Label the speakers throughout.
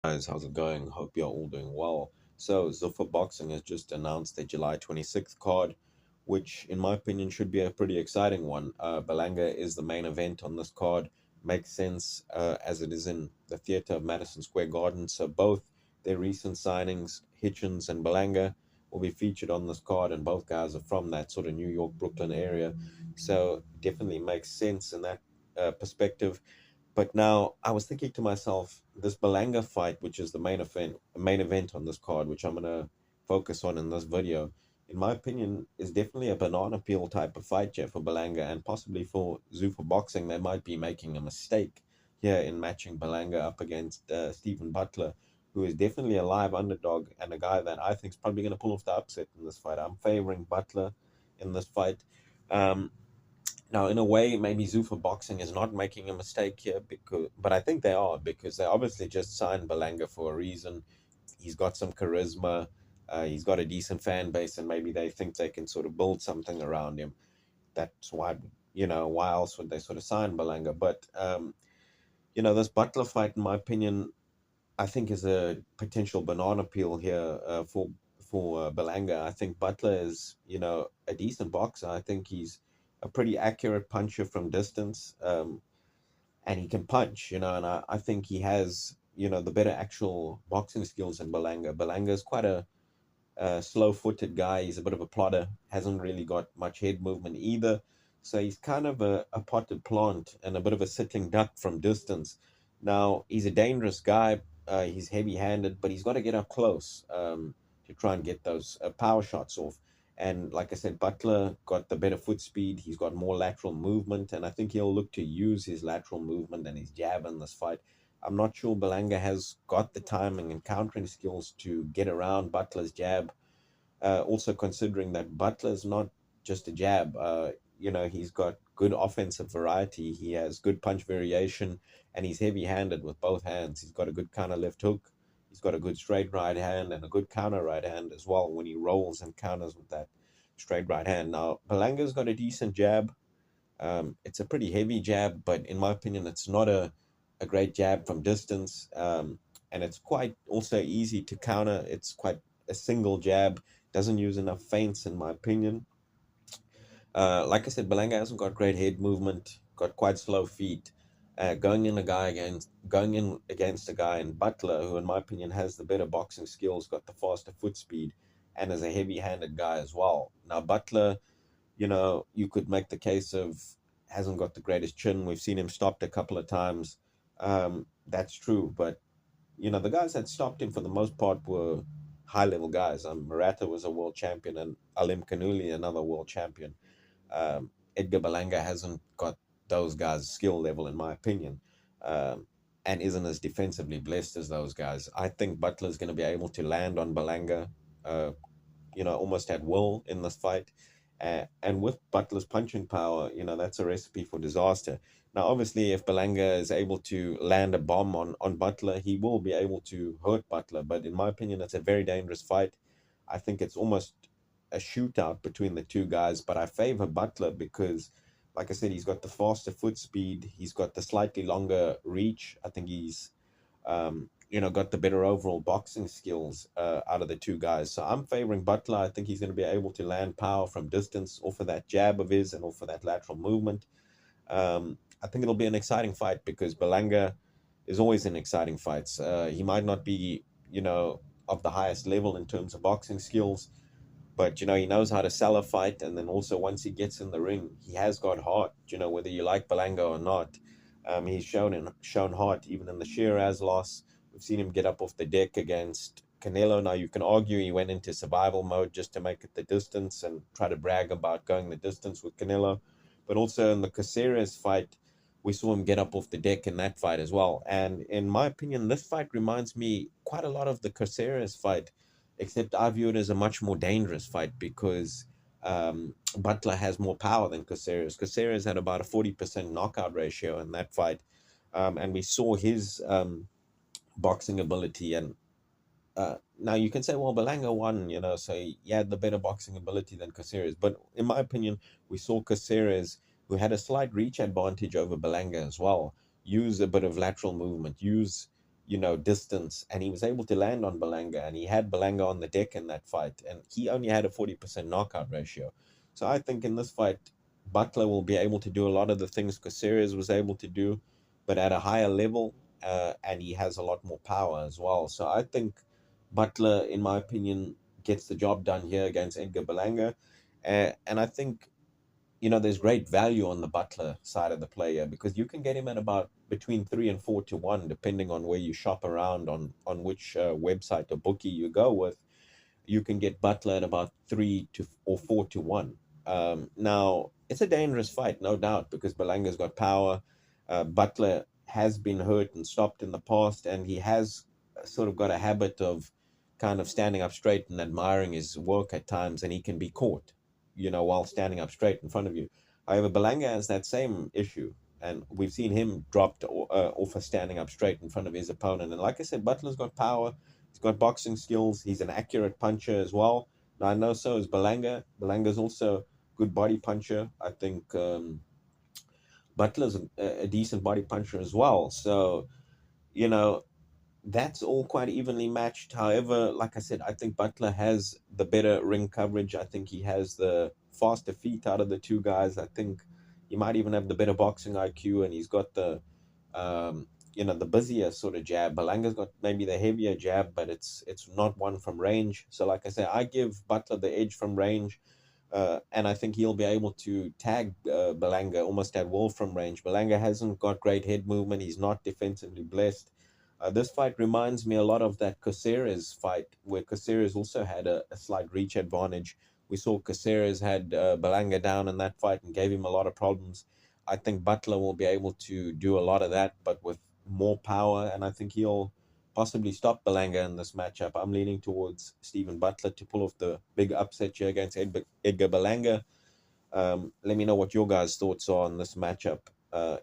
Speaker 1: Guys, how's it going? Hope you're all doing well. So, Zuffa Boxing has just announced their July 26th card, which, in my opinion, should be a pretty exciting one. Berlanga is the main event on this card. Makes sense as it is in the theater of Madison Square Garden. So, both their recent signings, Hitchens and Berlanga, will be featured on this card, and both guys are from that sort of New York, Brooklyn area. So, definitely makes sense in that perspective. But now I was thinking to myself, this Belanga fight, which is the main event on this card, which I'm gonna focus on in this video, in my opinion, is definitely a banana peel type of fight here for Belanga, and possibly for Zuffa Boxing. They might be making a mistake here in matching Belanga up against Steven Butler, who is definitely a live underdog and a guy that I think is probably going to pull off the upset in this fight. I'm favoring Butler in this fight. Um, Now, in a way, maybe Zuffa Boxing is not making a mistake here, but I think they are, because they obviously just signed Belanga for a reason. He's got some charisma, he's got a decent fan base, and maybe they think they can sort of build something around him. That's why, why else would they sort of sign Belanga? But this Butler fight, in my opinion, I think is a potential banana peel here for Belanga. I think Butler is, a decent boxer. I think he's a pretty accurate puncher from distance, and he can punch, and I think he has, the better actual boxing skills than Belanga. Belanga is quite a slow-footed guy. He's a bit of a plodder, hasn't really got much head movement either. So he's kind of a potted plant and a bit of a sitting duck from distance. Now, he's a dangerous guy. He's heavy-handed, but he's got to get up close to try and get those power shots off. And like I said, Butler got the better foot speed. He's got more lateral movement, and I think he'll look to use his lateral movement and his jab in this fight. I'm not sure Belanga has got the timing and countering skills to get around Butler's jab. Also considering that Butler's not just a jab. He's got good offensive variety. He has good punch variation, and he's heavy-handed with both hands. He's got a good counter left hook. He's got a good straight right hand and a good counter right hand as well when he rolls and counters with that straight right hand. Now, Belanga's got a decent jab. It's a pretty heavy jab, but in my opinion, it's not a great jab from distance. And it's quite also easy to counter. It's quite a single jab, doesn't use enough feints, in my opinion. Like I said, Belanga hasn't got great head movement, got quite slow feet. Going in against a guy in Butler, who in my opinion has the better boxing skills, got the faster foot speed, and is a heavy-handed guy as well. Now Butler, you could make the case of hasn't got the greatest chin. We've seen him stopped a couple of times. That's true, but the guys that stopped him for the most part were high-level guys. Murata was a world champion, and Alim Kanuli another world champion. Edgar Berlanga hasn't got those guys' skill level, in my opinion, and isn't as defensively blessed as those guys. I think Butler's going to be able to land on Berlanga, uh, almost at will in this fight. And with Butler's punching power, that's a recipe for disaster. Now, obviously, if Berlanga is able to land a bomb on Butler, he will be able to hurt Butler. But in my opinion, it's a very dangerous fight. I think it's almost a shootout between the two guys, but I favor Butler because, like I said, he's got the faster foot speed. He's got the slightly longer reach. I think he's got the better overall boxing skills out of the two guys. So I'm favoring Butler. I think he's going to be able to land power from distance off of that jab of his and off of that lateral movement. I think it'll be an exciting fight because Belanga is always in exciting fights. He might not be, of the highest level in terms of boxing skills, but he knows how to sell a fight, and then also once he gets in the ring, he has got heart. Whether you like Belanga or not, he's shown heart even in the Shiraz loss. We've seen him get up off the deck against Canelo. Now you can argue he went into survival mode just to make it the distance and try to brag about going the distance with Canelo, but also in the Caceres fight, we saw him get up off the deck in that fight as well. And in my opinion, this fight reminds me quite a lot of the Caceres fight, except I view it as a much more dangerous fight because Butler has more power than Caceres. Caceres had about a 40% knockout ratio in that fight, and we saw his boxing ability. And now you can say, well, Belanga won, so he had the better boxing ability than Caceres. But in my opinion, we saw Caceres, who had a slight reach advantage over Belanga as well, use a bit of lateral movement, use distance, and he was able to land on Berlanga, and he had Berlanga on the deck in that fight, and he only had a 40% knockout ratio. So I think in this fight, Butler will be able to do a lot of the things Caceres was able to do, but at a higher level, and he has a lot more power as well. So I think Butler, in my opinion, gets the job done here against Edgar Berlanga. And I think there's great value on the Butler side of the player because you can get him at about between 3 and 4 to 1, depending on where you shop around on which website or bookie you go with. You can get Butler at about 3 to 4 to 1. Now it's a dangerous fight, no doubt, because Belanga's got power. Butler has been hurt and stopped in the past, and he has sort of got a habit of kind of standing up straight and admiring his work at times, and he can be caught, while standing up straight in front of you. However, Belanga has that same issue, and we've seen him dropped off of standing up straight in front of his opponent. And like I said, Butler's got power. He's got boxing skills. He's an accurate puncher as well. Now, I know so is Belanga. Belanga's also a good body puncher. I think Butler's a decent body puncher as well. So, you know, that's all quite evenly matched. However, like I said, I think Butler has the better ring coverage. I think he has the faster feet out of the two guys. I think he might even have the better boxing IQ, and he's got um, the busier sort of jab. Belanga's got maybe the heavier jab, but it's not one from range. So, like I say, I give Butler the edge from range. And I think he'll be able to tag Berlanga almost at will from range. Berlanga hasn't got great head movement. He's not defensively blessed. This fight reminds me a lot of that Caceres fight, where Caceres also had a slight reach advantage. We saw Caceres had Berlanga down in that fight and gave him a lot of problems. I think Butler will be able to do a lot of that, but with more power, and I think he'll possibly stop Berlanga in this matchup. I'm leaning towards Steven Butler to pull off the big upset here against Edgar Berlanga. Let me know what your guys' thoughts are on this matchup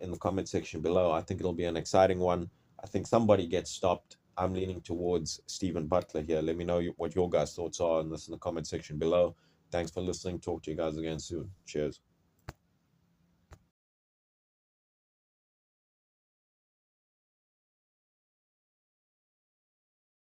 Speaker 1: in the comment section below. I think it'll be an exciting one. I think somebody gets stopped. I'm leaning towards Steven Butler here. Let me know what your guys' thoughts are on this in the comment section below. Thanks for listening. Talk to you guys again soon. Cheers.